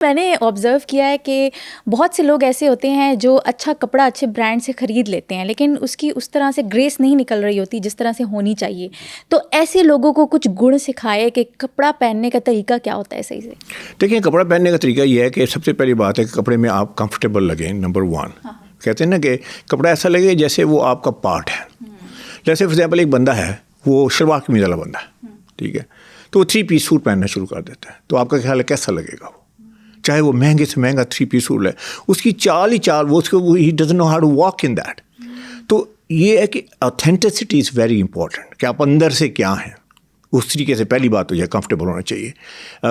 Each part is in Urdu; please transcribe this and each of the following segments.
میں نے آبزرو کیا ہے کہ بہت سے لوگ ایسے ہوتے ہیں جو اچھا کپڑا اچھے برانڈ سے خرید لیتے ہیں، لیکن اس کی اس طرح سے گریس نہیں نکل رہی ہوتی جس طرح سے ہونی چاہیے. تو ایسے لوگوں کو کچھ گن سکھائے کہ کپڑا پہننے کا طریقہ کیا ہوتا ہے صحیح سے. دیکھیں، کپڑا پہننے کا طریقہ یہ ہے کہ سب سے پہلی بات ہے کہ کپڑے میں آپ کمفرٹیبل لگیں. نمبر 1 کہتے ہیں نا کہ کپڑا ایسا لگے جیسے وہ آپ کا پارٹ ہے. جیسے فار ایگزامپل ایک بندہ ہے، وہ شلوار قمیض والا بندہ ہے، ٹھیک ہے، تو وہ 3 پیس سوٹ پہننا شروع کر دیتا ہے. تو آپ کا خیال ہے کیسا لگے گا؟ وہ چاہے وہ مہنگے سے مہنگا 3 پیس سوٹ ہے، اس کی چال ہی چال، وہ اس کو ہی doesn't know how to walk in that. تو یہ ہے کہ اوتھینٹسٹی از ویری امپورٹنٹ، کہ آپ اندر سے کیا ہیں. اس طریقے سے پہلی بات تو یہ کمفرٹیبل ہونا چاہیے.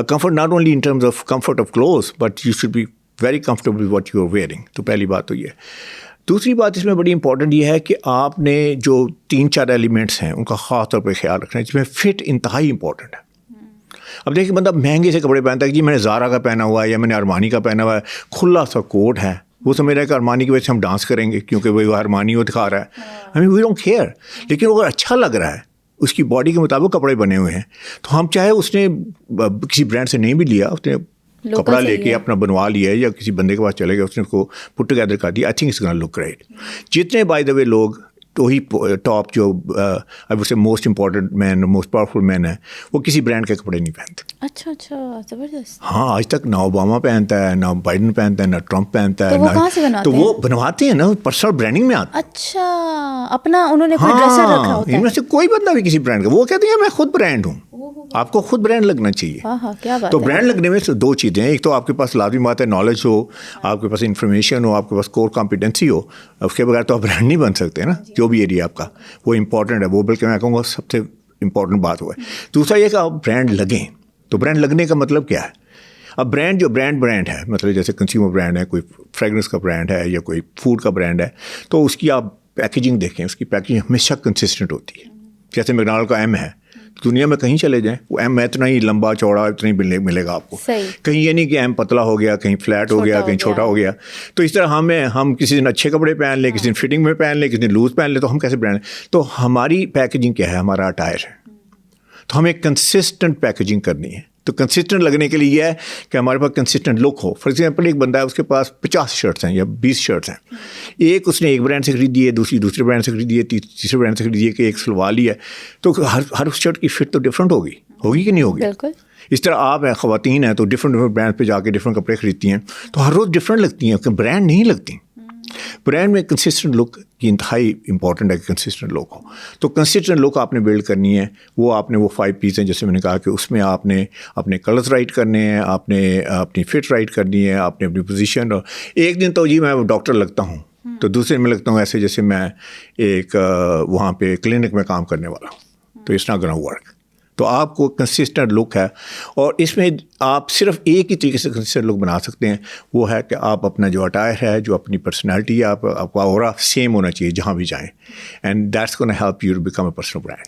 Comfort not only in terms of comfort of clothes, but you should be very comfortable what you are wearing. تو پہلی بات تو یہ. دوسری بات اس میں بڑی امپورٹنٹ یہ ہے کہ آپ نے جو 3-4 ایلیمنٹس ہیں ان کا خاص طور پہ خیال رکھنا ہے، جس میں فٹ انتہائی امپورٹنٹ ہے. اب دیکھیں، بندہ مہنگے سے کپڑے پہنتا ہے کہ جی میں نے زارا کا پہنا ہوا ہے یا میں نے ارمانی کا پہنا ہوا ہے، کھلا سا کوٹ ہے، وہ سمجھ رہا ہے کہ ارمانی کی وجہ سے ہم ڈانس کریں گے کیونکہ وہ ارمانی وہ دکھا رہا ہے. آئی مین وی ڈونٹ کیئر. لیکن اگر اچھا لگ رہا ہے، اس کی باڈی کے مطابق کپڑے بنے ہوئے ہیں، تو ہم چاہے اس نے کسی برانڈ سے نہیں بھی لیا، اس نے کپڑا لے کے اپنا بنوا لیا ہے یا کسی بندے کے پاس چلے گئے، اس نے اس کو پٹ ٹوگیدر کر دیا، I think it's gonna look great. جتنے بائی دا وے لوگ وہی ٹاپ جو most important man, most powerful man ہے، وہ کسی برانڈ کے کپڑے نہیں پہنتے. اچھا زبردست. ہاں، آج تک نہ اوباما پہنتا ہے، نہ بائیڈن پہنتا ہے، نہ ٹرمپ پہنتا ہے. تو وہ کہاں سے بناتے تو ہیں؟ وہ بنواتے ہیں نا، پرسنل برانڈنگ میں آتے ہیں. اچھا، اپنا انہوں نے کوئی ڈریسر رکھا ہوتا ہے. ان میں سے کوئی بندہ بھی کسی برانڈ کا، وہ کہتے ہیں میں خود برانڈ ہوں. آپ کو خود برانڈ لگنا چاہیے. کیا بات ہے. تو برانڈ لگنے میں 2 چیزیں ہیں. ایک تو آپ کے پاس لازمی بات ہے نالج ہو، آپ کے پاس انفارمیشن ہو، آپ کے پاس کور کمپیٹنسی ہو. اس کے بغیر تو آپ برانڈ نہیں بن سکتے نا. جو بھی ایریا آپ کا وہ امپورٹنٹ ہے، وہ بلکہ میں کہوں گا سب سے امپورٹنٹ بات وہ ہے. دوسرا یہ کہ آپ برانڈ لگیں. تو برانڈ لگنے کا مطلب کیا ہے؟ اب برانڈ جو برانڈ ہے، مطلب جیسے کنزیومر برانڈ ہے، کوئی فریگرنس کا برانڈ ہے یا کوئی فوڈ کا برانڈ ہے، تو اس کی آپ پیکیجنگ دیکھیں. اس کی پیکیجنگ ہمیشہ کنسسٹنٹ ہوتی ہے. جیسے میکڈونلڈ کا ایم ہے، دنیا میں کہیں چلے جائیں وہ ایم اتنا ہی لمبا چوڑا اتنا ہی ملے گا آپ کو. کہیں یہ نہیں کہ ایم پتلا ہو گیا، کہیں فلیٹ ہو گیا، کہیں چھوٹا ہو گیا. تو اس طرح ہم کسی دن اچھے کپڑے پہن لیں، کسی دن فٹنگ میں پہن لیں، کسی دن لوز پہن لیں، تو ہم کیسے برانڈ. تو ہماری پیکیجنگ کیا ہے؟ ہمارا اٹائر ہے. تو ہمیں کنسسٹنٹ پیکیجنگ کرنی ہے. تو کنسسٹنٹ لگنے کے لیے یہ ہے کہ ہمارے پاس کنسسٹنٹ لک ہو. فار ایگزامپل ایک بندہ ہے، اس کے پاس 50 شرٹس ہیں یا 20 شرٹس ہیں. ایک اس نے ایک برانڈ سے خریدی ہے، دوسرے برانڈ سے خریدی ہے، تیسرے برانڈ سے خریدی ہے، کہ ایک سلوا لی ہے. تو ہر شرٹ کی فٹ تو ڈفرینٹ ہوگی کہ نہیں ہوگی؟ بالکل. اس طرح آپ ہیں، خواتین ہیں، تو ڈفرینٹ برانڈ پہ جا کے ڈفرینٹ کپڑے خریدتی ہیں، تو ہر روز ڈفرینٹ لگتی ہیں، برانڈ نہیں لگتی. برانڈ میں کنسسٹنٹ لک کی انتہائی امپورٹنٹ ہے کہ کنسسٹنٹ لک ہو. تو کنسسٹنٹ لک آپ نے بلڈ کرنی ہے. وہ آپ نے وہ 5 پیس ہیں جیسے میں نے کہا کہ اس میں آپ نے اپنے کلرز رائٹ کرنے ہیں، آپ نے اپنی فٹ رائٹ کرنی ہے، آپ نے اپنی پوزیشن. اور ایک دن تو جی میں ڈاکٹر لگتا ہوں، تو دوسرے میں لگتا ہوں ایسے جیسے میں ایک وہاں پہ کلینک میں کام کرنے والا ہوں. تو اٹس ناٹ گونا ورک. تو آپ کو کنسسٹنٹ لک ہے، اور اس میں آپ صرف ایک ہی طریقے سے کنسسٹنٹ لک بنا سکتے ہیں. وہ ہے کہ آپ اپنا جو اٹائر ہے، جو اپنی پرسنالٹی ہے، آپ کا اورا سیم ہونا چاہیے جہاں بھی جائیں. And that's gonna help you to become a personal brand.